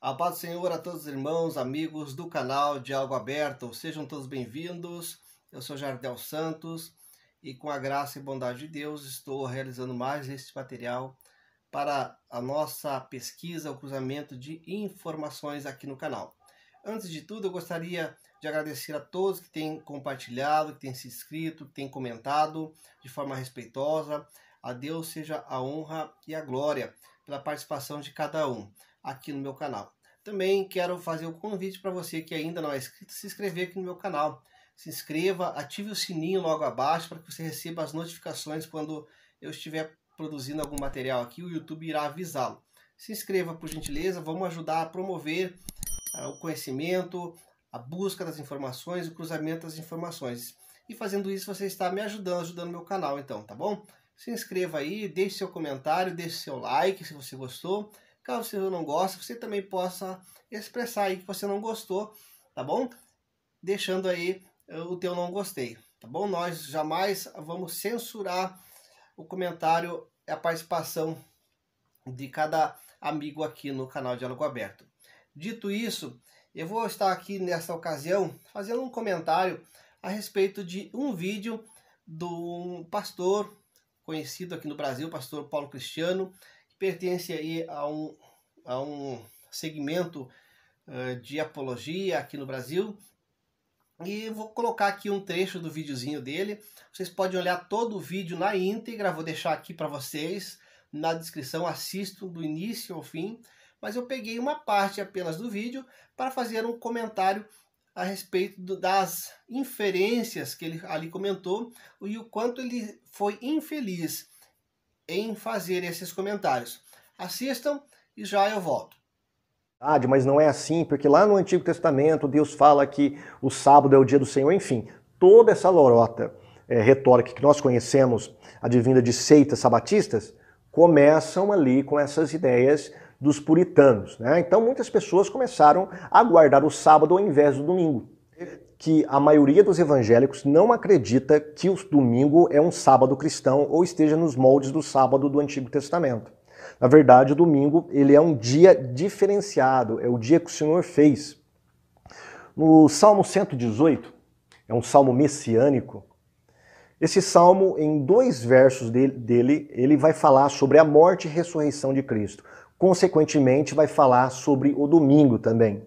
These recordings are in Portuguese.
A paz do Senhor a todos os irmãos, amigos do canal Diálogo Aberto. Sejam todos bem-vindos. Eu sou Jardel Santos e com a graça e bondade de Deus estou realizando mais este material para a nossa pesquisa, o cruzamento de informações aqui no canal. Antes de tudo, eu gostaria de agradecer a todos que têm compartilhado, que têm se inscrito, que têm comentado de forma respeitosa. A Deus seja a honra e a glória pela participação de cada um aqui no meu canal. Também quero fazer o convite para você que ainda não é inscrito, se inscrever aqui no meu canal. Se inscreva, ative o sininho logo abaixo para que você receba as notificações quando eu estiver produzindo algum material aqui, o YouTube irá avisá-lo. Se inscreva por gentileza, vamos ajudar a promover o conhecimento, a busca das informações, o cruzamento das informações. E fazendo isso você está me ajudando o meu canal então, tá bom? Se inscreva aí, deixe seu comentário, deixe seu like se você gostou. Caso você não goste, você também possa expressar aí que você não gostou, tá bom? Deixando aí o teu não gostei, tá bom? Nós jamais vamos censurar o comentário e a participação de cada amigo aqui no canal Diálogo Aberto. Dito isso, eu vou estar aqui nessa ocasião fazendo um comentário a respeito de um vídeo de um pastor conhecido aqui no Brasil, pastor Paulo Cristiano, que pertence aí a um segmento de apologia aqui no Brasil. E vou colocar aqui um trecho do videozinho dele. Vocês podem olhar todo o vídeo na íntegra, vou deixar aqui para vocês na descrição, assistam do início ao fim. Mas eu peguei uma parte apenas do vídeo para fazer um comentário a respeito das inferências que ele ali comentou e o quanto ele foi infeliz em fazer esses comentários. Assistam e já eu volto. Mas não é assim, porque lá no Antigo Testamento Deus fala que o sábado é o dia do Senhor, enfim, toda essa lorota retórica que nós conhecemos, advinda de seitas sabatistas, começam ali com essas ideias dos puritanos, né? Então muitas pessoas começaram a guardar o sábado ao invés do domingo. Que a maioria dos evangélicos não acredita que o domingo é um sábado cristão ou esteja nos moldes do sábado do Antigo Testamento. Na verdade, o domingo ele é um dia diferenciado, é o dia que o Senhor fez. No Salmo 118, é um salmo messiânico. Esse salmo, em 2 versos dele, ele vai falar sobre a morte e ressurreição de Cristo. Consequentemente, vai falar sobre o domingo também.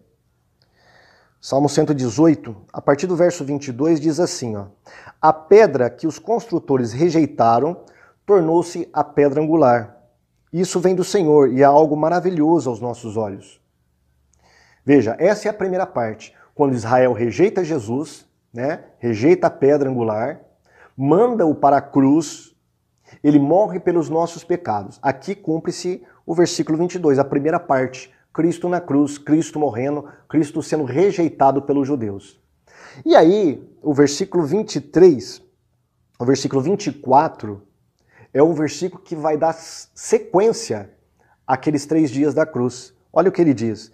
Salmo 118, a partir do verso 22, diz assim, ó: a pedra que os construtores rejeitaram tornou-se a pedra angular. Isso vem do Senhor e é algo maravilhoso aos nossos olhos. Veja, essa é a primeira parte. Quando Israel rejeita Jesus, né, rejeita a pedra angular, manda-o para a cruz, ele morre pelos nossos pecados. Aqui cumpre-se o versículo 22, a primeira parte. Cristo na cruz, Cristo morrendo, Cristo sendo rejeitado pelos judeus. E aí, o versículo 23, o versículo 24, é um versículo que vai dar sequência àqueles 3 dias da cruz. Olha o que ele diz: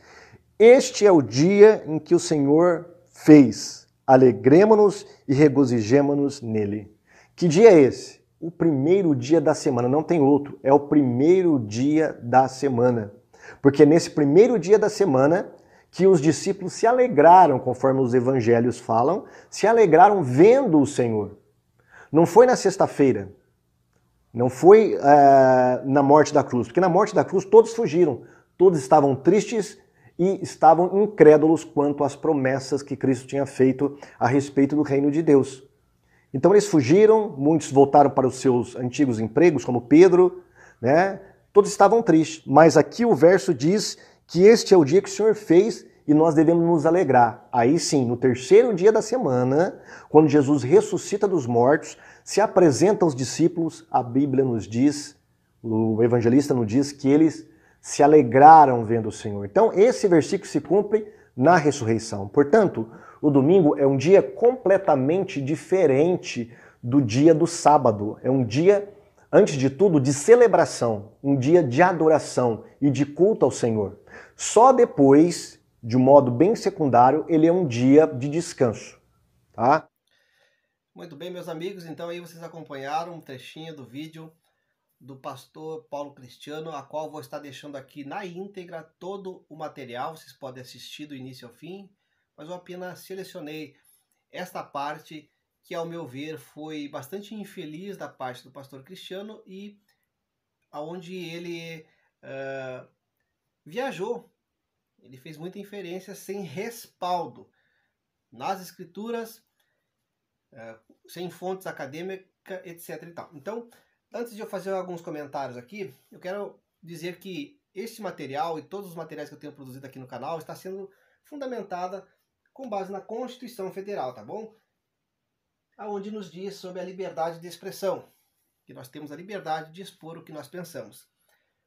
este é o dia em que o Senhor fez, alegremo-nos e regozijemo-nos nele. Que dia é esse? O primeiro dia da semana, não tem outro, é o primeiro dia da semana. Porque nesse primeiro dia da semana que os discípulos se alegraram, conforme os evangelhos falam, se alegraram vendo o Senhor. Não foi na sexta-feira, não foi na morte da cruz, porque na morte da cruz todos fugiram, todos estavam tristes e estavam incrédulos quanto às promessas que Cristo tinha feito a respeito do reino de Deus. Então eles fugiram, muitos voltaram para os seus antigos empregos, como Pedro, né? Todos estavam tristes, mas aqui o verso diz que este é o dia que o Senhor fez e nós devemos nos alegrar. Aí sim, no terceiro dia da semana, quando Jesus ressuscita dos mortos, se apresenta aos discípulos, a Bíblia nos diz, o evangelista nos diz que eles se alegraram vendo o Senhor. Então esse versículo se cumpre na ressurreição. Portanto, o domingo é um dia completamente diferente do dia do sábado. É um dia, antes de tudo, de celebração, um dia de adoração e de culto ao Senhor. Só depois, de um modo bem secundário, ele é um dia de descanso, tá? Muito bem, meus amigos, então aí vocês acompanharam um trechinho do vídeo do pastor Paulo Cristiano, a qual vou estar deixando aqui na íntegra todo o material, vocês podem assistir do início ao fim, mas eu apenas selecionei esta parte que, ao meu ver, foi bastante infeliz da parte do pastor Cristiano e aonde ele viajou, ele fez muita inferência sem respaldo nas escrituras, sem fontes acadêmicas, etc. e tal. Então, antes de eu fazer alguns comentários aqui, eu quero dizer que este material e todos os materiais que eu tenho produzido aqui no canal está sendo fundamentada com base na Constituição Federal, tá bom? Aonde nos diz sobre a liberdade de expressão, que nós temos a liberdade de expor o que nós pensamos.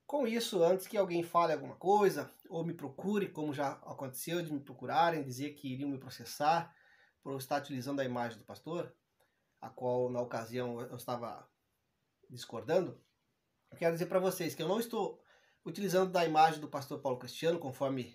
Com isso, antes que alguém fale alguma coisa, ou me procure, como já aconteceu de me procurarem, dizer que iriam me processar por eu estar utilizando a imagem do pastor, a qual na ocasião eu estava discordando, eu quero dizer para vocês que eu não estou utilizando da imagem do pastor Paulo Cristiano, conforme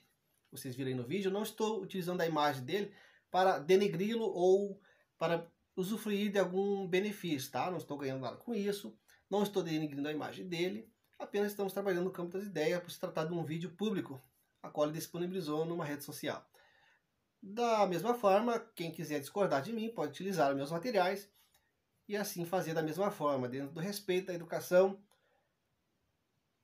vocês viram aí no vídeo, eu não estou utilizando a imagem dele para denegri-lo ou para usufruir de algum benefício, tá? Não estou ganhando nada com isso, não estou denegrindo a imagem dele, apenas estamos trabalhando no campo das ideias por se tratar de um vídeo público, a qual ele disponibilizou numa rede social. Da mesma forma, quem quiser discordar de mim pode utilizar meus materiais e assim fazer da mesma forma, dentro do respeito da educação,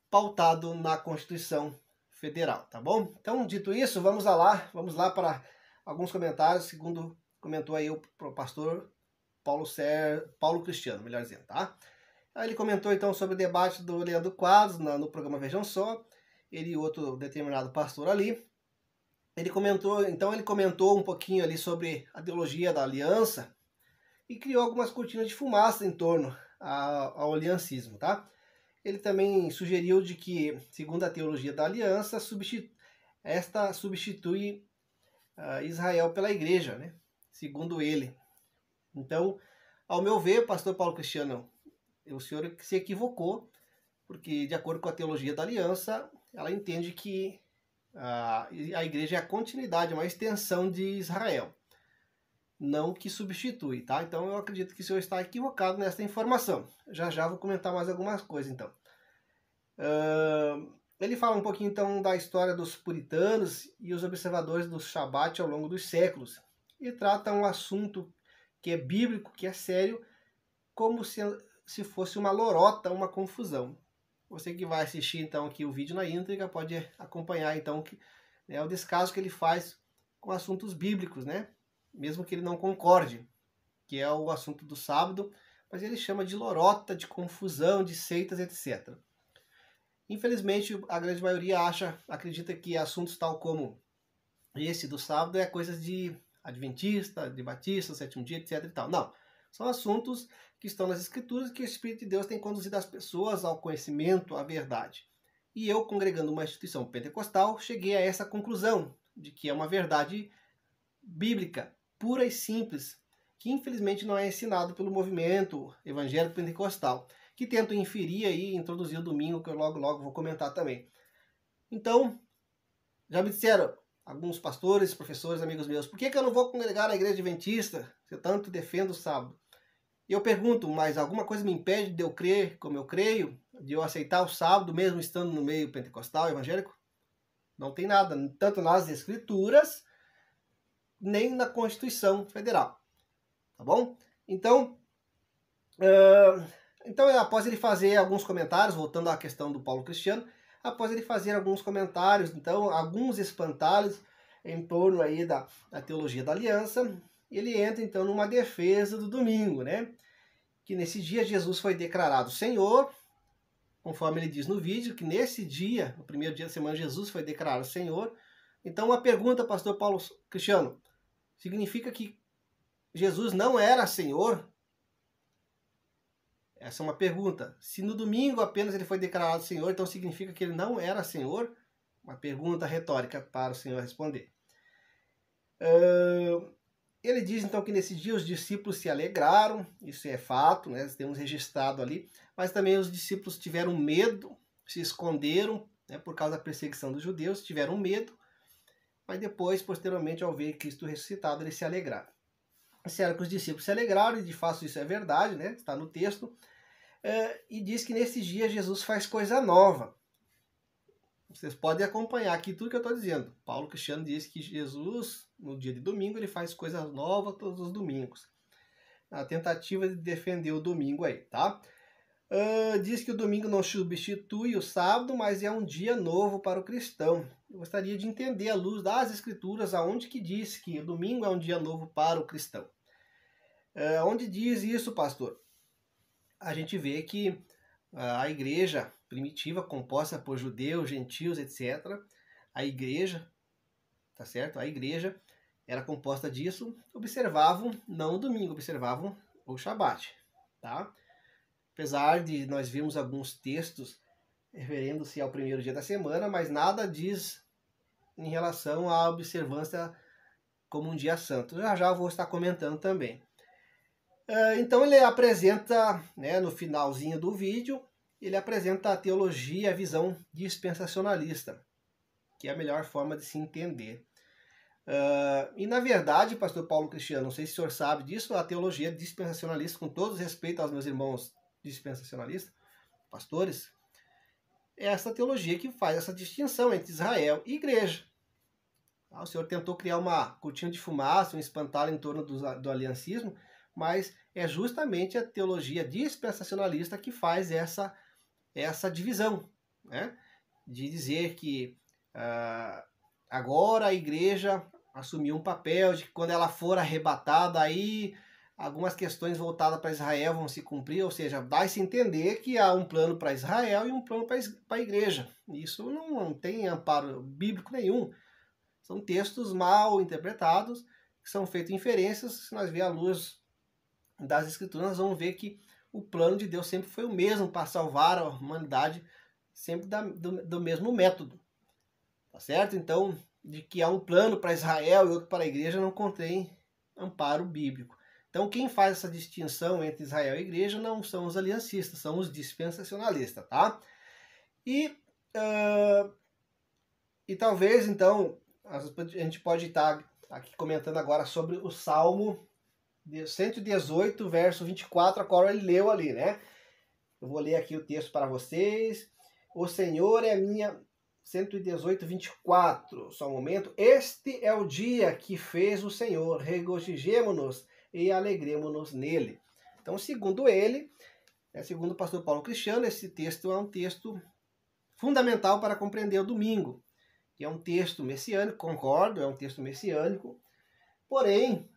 pautado na Constituição Federal, tá bom? Então, dito isso, vamos lá para alguns comentários, segundo comentou aí o pastor Paulo Cristiano, melhor dizendo, tá? Aí ele comentou então sobre o debate do Leandro Quadros no programa Vejam Só, ele e outro determinado pastor ali. Ele comentou um pouquinho ali sobre a teologia da aliança e criou algumas cortinas de fumaça em torno ao aliancismo, tá? Ele também sugeriu de que, segundo a teologia da aliança, esta substitui Israel pela igreja, né? Segundo ele. Então, ao meu ver, pastor Paulo Cristiano, o senhor se equivocou, porque de acordo com a teologia da aliança, ela entende que a igreja é a continuidade, uma extensão de Israel, não que substitui, tá? Então eu acredito que o senhor está equivocado nessa informação. Já vou comentar mais algumas coisas, então. Ele fala um pouquinho, então, da história dos puritanos e os observadores do Shabat ao longo dos séculos, e trata um assunto que é bíblico, que é sério, como se fosse uma lorota, uma confusão. Você que vai assistir então aqui o vídeo na íntegra pode acompanhar então o descaso que ele faz com assuntos bíblicos, né? Mesmo que ele não concorde, que é o assunto do sábado, mas ele chama de lorota, de confusão, de seitas, etc. Infelizmente, a grande maioria acredita que assuntos tal como esse do sábado é coisas de adventista, de batista, sétimo dia, etc. e tal. Não, são assuntos que estão nas escrituras, que o Espírito de Deus tem conduzido as pessoas ao conhecimento, à verdade. E eu, congregando uma instituição pentecostal, cheguei a essa conclusão, de que é uma verdade bíblica, pura e simples, que infelizmente não é ensinado pelo movimento evangélico pentecostal, que tenta inferir aí e introduzir o domingo, que eu logo vou comentar também. Então, já me disseram alguns pastores, professores, amigos meus, por que eu não vou congregar na igreja adventista, se eu tanto defendo o sábado? E eu pergunto, mas alguma coisa me impede de eu crer como eu creio, de eu aceitar o sábado, mesmo estando no meio pentecostal, evangélico? Não tem nada, tanto nas escrituras, nem na Constituição Federal. Tá bom? Então, após ele fazer alguns comentários, voltando à questão do Paulo Cristiano, após ele fazer alguns comentários, então, alguns espantalhos em torno aí da teologia da aliança, ele entra então numa defesa do domingo, né? Que nesse dia Jesus foi declarado Senhor, conforme ele diz no vídeo, que nesse dia, no primeiro dia da semana, Jesus foi declarado Senhor. Então, uma pergunta, pastor Paulo Cristiano, significa que Jesus não era Senhor? Essa é uma pergunta. Se no domingo apenas ele foi declarado Senhor, então significa que ele não era Senhor? Uma pergunta retórica para o Senhor responder. Ele diz então que nesse dia os discípulos se alegraram, isso é fato, né? Temos registrado ali, mas também os discípulos tiveram medo, se esconderam, né, por causa da perseguição dos judeus, tiveram medo, mas depois, posteriormente, ao ver Cristo ressuscitado, eles se alegraram. Disseram que os discípulos se alegraram, e de fato isso é verdade, né? Está no texto. e diz que nesses dias Jesus faz coisa nova. Vocês podem acompanhar aqui tudo que eu estou dizendo. Paulo Cristiano diz que Jesus, no dia de domingo, ele faz coisas novas todos os domingos. A tentativa de defender o domingo aí, tá? Diz que o domingo não substitui o sábado, mas é um dia novo para o cristão. Eu gostaria de entender, à luz das Escrituras, aonde que diz que o domingo é um dia novo para o cristão. Onde diz isso, pastor? A gente vê que a igreja primitiva, composta por judeus, gentios, etc., a igreja, tá certo? A igreja era composta disso, observavam, não o domingo, observavam o Shabat, tá? Apesar de nós vermos alguns textos referindo-se ao primeiro dia da semana, mas nada diz em relação à observância como um dia santo. Já eu vou estar comentando também. Então ele apresenta, né, no finalzinho do vídeo, ele apresenta a teologia, a visão dispensacionalista, que é a melhor forma de se entender. E na verdade, pastor Paulo Cristiano, não sei se o senhor sabe disso, a teologia dispensacionalista, com todo respeito aos meus irmãos dispensacionalistas, pastores, é essa teologia que faz essa distinção entre Israel e igreja. O senhor tentou criar uma cortina de fumaça, um espantalho em torno do aliancismo, mas é justamente a teologia dispensacionalista que faz essa divisão, né? De dizer que agora a igreja assumiu um papel de que quando ela for arrebatada, aí algumas questões voltadas para Israel vão se cumprir, ou seja, dá-se entender que há um plano para Israel e um plano para a igreja. Isso não tem amparo bíblico nenhum. São textos mal interpretados, que são feitas inferências. Se nós ver à luz das Escrituras, nós vamos ver que o plano de Deus sempre foi o mesmo para salvar a humanidade, sempre do mesmo método. Tá certo? Então, de que há um plano para Israel e outro para a igreja, não contém amparo bíblico. Então, quem faz essa distinção entre Israel e igreja não são os aliancistas, são os dispensacionalistas, tá? E talvez, então, a gente pode estar aqui comentando agora sobre o Salmo 118, verso 24, a qual ele leu ali, né? Eu vou ler aqui o texto para vocês. O Senhor é minha... 118, 24, só um momento. Este é o dia que fez o Senhor, regozijemo-nos e alegremo-nos nele. Então, segundo ele, segundo o pastor Paulo Cristiano, esse texto é um texto fundamental para compreender o domingo, que é um texto messiânico, concordo, é um texto messiânico, porém,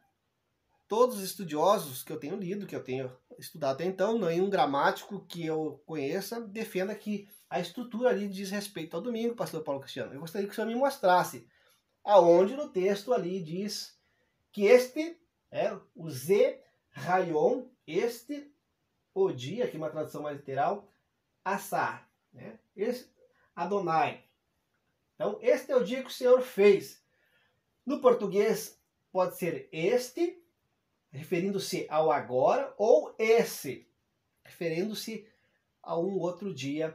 todos os estudiosos que eu tenho lido, que eu tenho estudado até então, nenhum gramático que eu conheça defenda que a estrutura ali diz respeito ao domingo, pastor Paulo Cristiano. Eu gostaria que o senhor me mostrasse aonde no texto ali diz que este o Z, Rayon, este, o dia, aqui uma tradução mais literal, Assar, né? Esse, Adonai. Então, este é o dia que o Senhor fez. No português, pode ser este, referindo-se ao agora, ou esse, referindo-se a um outro dia,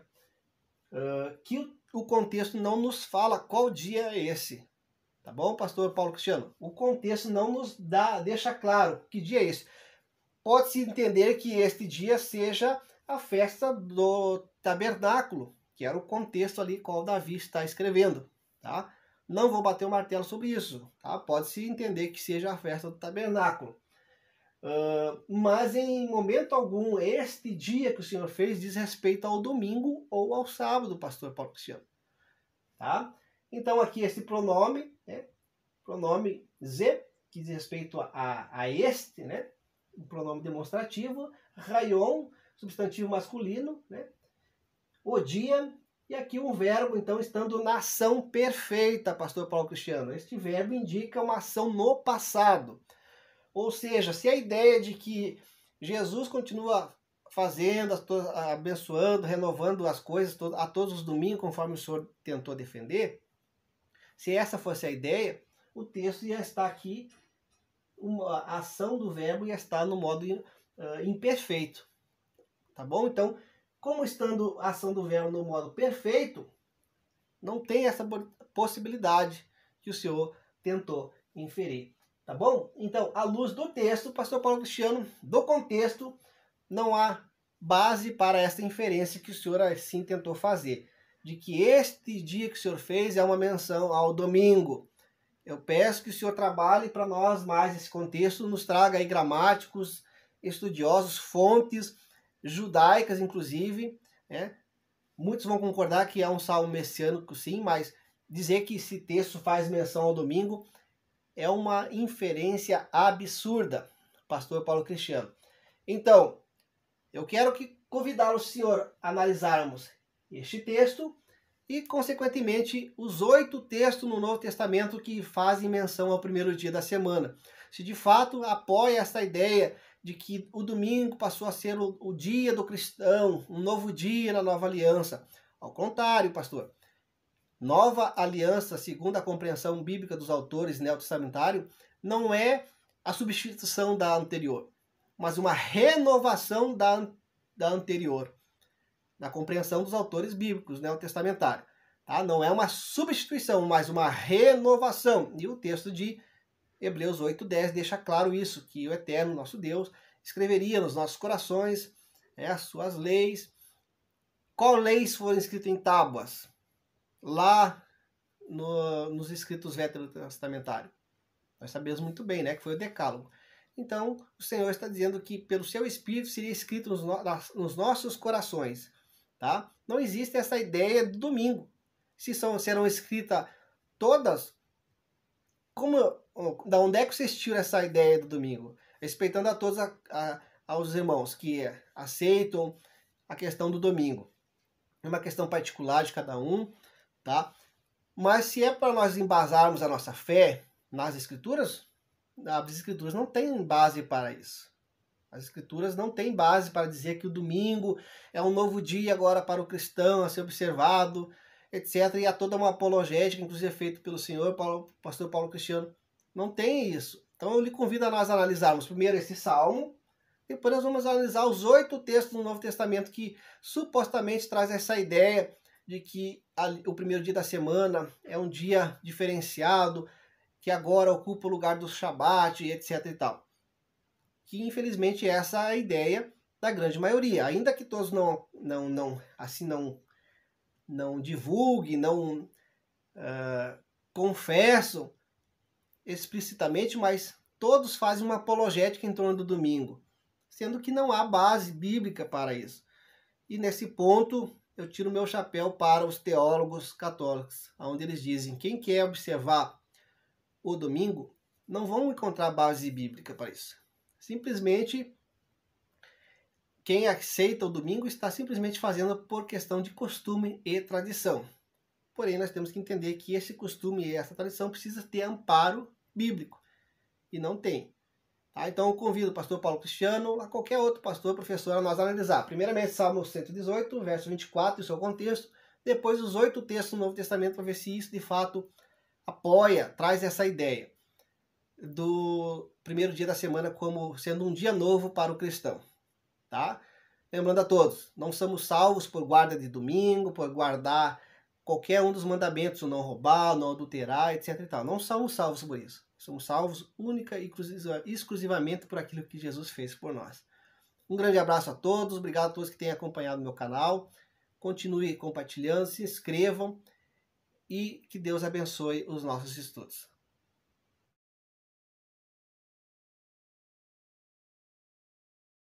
que o contexto não nos fala qual dia é esse. Tá bom, pastor Paulo Cristiano? O contexto não nos deixa claro que dia é esse. Pode-se entender que este dia seja a festa do tabernáculo, que era o contexto ali qual Davi está escrevendo, tá? Não vou bater o martelo sobre isso, tá? Pode-se entender que seja a festa do tabernáculo. Mas em momento algum, este dia que o Senhor fez diz respeito ao domingo ou ao sábado, pastor Paulo Cristiano. Tá? Então aqui esse pronome, né? Pronome Z, que diz respeito a este, né? Um pronome demonstrativo. Rayon, substantivo masculino, né? O dia, e aqui um verbo, então, estando na ação perfeita, pastor Paulo Cristiano. Este verbo indica uma ação no passado. Ou seja, se a ideia de que Jesus continua fazendo, abençoando, renovando as coisas a todos os domingos, conforme o senhor tentou defender, se essa fosse a ideia, o texto ia estar aqui, a ação do verbo ia estar no modo imperfeito. Tá bom? Então, como estando a ação do verbo no modo perfeito, não tem essa possibilidade que o senhor tentou inferir. Tá bom? Então, à luz do texto, pastor Paulo Cristiano, do contexto, não há base para esta inferência que o senhor assim tentou fazer, de que este dia que o senhor fez é uma menção ao domingo. Eu peço que o senhor trabalhe para nós mais esse contexto, nos traga aí gramáticos, estudiosos, fontes judaicas, inclusive, né? Muitos vão concordar que é um salmo messiânico, sim, mas dizer que esse texto faz menção ao domingo é uma inferência absurda, pastor Paulo Cristiano. Então, eu quero convidá-lo, senhor, a analisarmos este texto e, consequentemente, os 8 textos no Novo Testamento que fazem menção ao primeiro dia da semana. Se de fato apoia essa ideia de que o domingo passou a ser o dia do cristão, um novo dia na nova aliança. Ao contrário, pastor. Nova aliança, segundo a compreensão bíblica dos autores neotestamentários, não é a substituição da anterior, mas uma renovação da anterior, na compreensão dos autores bíblicos neotestamentários. Tá? Não é uma substituição, mas uma renovação. E o texto de Hebreus 8:10 deixa claro isso, que o Eterno, nosso Deus, escreveria nos nossos corações as suas leis. Qual leis foram escritas em tábuas? Lá nos escritos veterotestamentários. Nós sabemos muito bem, né, que foi o Decálogo. Então, o Senhor está dizendo que pelo seu Espírito seria escrito nos nossos corações. Tá? Não existe essa ideia do domingo. Se serão escritas todas, da onde é que vocês tiram essa ideia do domingo? Respeitando a todos aos irmãos que aceitam a questão do domingo. É uma questão particular de cada um, tá? Mas se é para nós embasarmos a nossa fé nas Escrituras, as Escrituras não têm base para isso. As Escrituras não têm base para dizer que o domingo é um novo dia agora para o cristão a ser observado, etc. E há toda uma apologética, inclusive feita pelo senhor, pastor Paulo Cristiano. Não tem isso. Então eu lhe convido a nós analisarmos primeiro esse salmo, depois nós vamos analisar os 8 textos do Novo Testamento que supostamente traz essa ideia de que o primeiro dia da semana é um dia diferenciado, que agora ocupa o lugar do Shabat, etc. e tal. Que infelizmente essa é a ideia da grande maioria. Ainda que todos não divulguem, não confessam explicitamente, mas todos fazem uma apologética em torno do domingo, sendo que não há base bíblica para isso. E nesse ponto eu tiro meu chapéu para os teólogos católicos, onde eles dizem que quem quer observar o domingo não vão encontrar base bíblica para isso. Simplesmente, quem aceita o domingo está simplesmente fazendo por questão de costume e tradição. Porém, nós temos que entender que esse costume e essa tradição precisa ter amparo bíblico. E não tem. Tá? Então, eu convido o pastor Paulo Cristiano, a qualquer outro pastor, professor, a nós analisar. Primeiramente, Salmo 118, verso 24, e o seu contexto. Depois, os 8 textos do Novo Testamento, para ver se isso, de fato, apoia, traz essa ideia do primeiro dia da semana como sendo um dia novo para o cristão. Tá? Lembrando a todos, não somos salvos por guarda de domingo, por guardar qualquer um dos mandamentos, não roubar, não adulterar, etc. e tal. Não somos salvos por isso. Somos salvos única e exclusivamente por aquilo que Jesus fez por nós. Um grande abraço a todos, obrigado a todos que têm acompanhado o meu canal. Continue compartilhando, se inscrevam e que Deus abençoe os nossos estudos.